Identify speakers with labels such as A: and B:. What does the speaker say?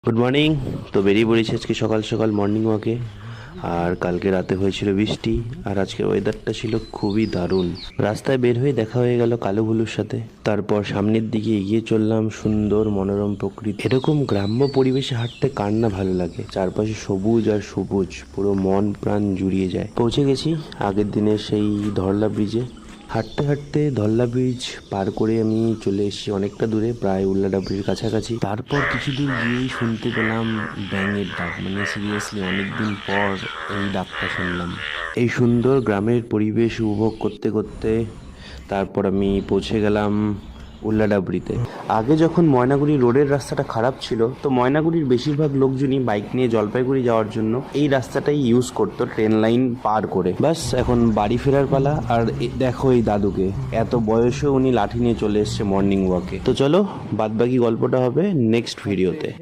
A: Good morning. তো বেরিয়ে পড়েছি আজকে সকাল সকাল মর্নিং ওয়াকে। আর কালকে রাতে হয়েছিল বৃষ্টি, আর আজকের ওয়েদারটা ছিল খুবই দারুণ। রাস্তায় বের হয়ে দেখা হয়ে গেল কালো ভুলুর সাথে। তারপর সামনের দিকে এগিয়ে চললাম। সুন্দর মনোরম প্রকৃতি, এরকম গ্রাম্য পরিবেশে হাঁটতে কার না ভালো লাগে। চারপাশে সবুজ আর সবুজ, পুরো মন প্রাণ জুড়িয়ে যায়। পৌঁছে গেছি আগের দিনের সেই ধরলা ব্রিজে। হাঁটতে হাঁটতে ধরলা ব্রিজ পার করে আমি চলে এসেছি অনেকটা দূরে, প্রায় উল্লাডাবরির কাছাকাছি। তারপর কিছু দূর গিয়েই শুনতে পেলাম ব্যাঙের ডাক। মানে সিরিয়াসলি অনেকদিন পর এই ডাকটা শুনলাম। এই সুন্দর গ্রামের পরিবেশ উপভোগ করতে করতে তারপর আমি পৌঁছে গেলাম উল্লাডাবরিতে। আগে যখন ময়নাগুড়ি রোডের রাস্তাটা খারাপ ছিল, তো ময়নাগুড়ির বেশিরভাগ লোকজনই বাইক নিয়ে জলপাইগুড়ি যাওয়ার জন্য এই রাস্তাটাই ইউজ করতো, ট্রেন লাইন পার করে। বাস এখন বাড়ি ফেরার পালা। আর দেখো এই দাদুকে, এত বয়সেও উনি লাঠি নিয়ে চলে এসছে মর্নিং ওয়াকে। তো চলো, বাদবাকি গল্পটা হবে নেক্সট ভিডিওতে।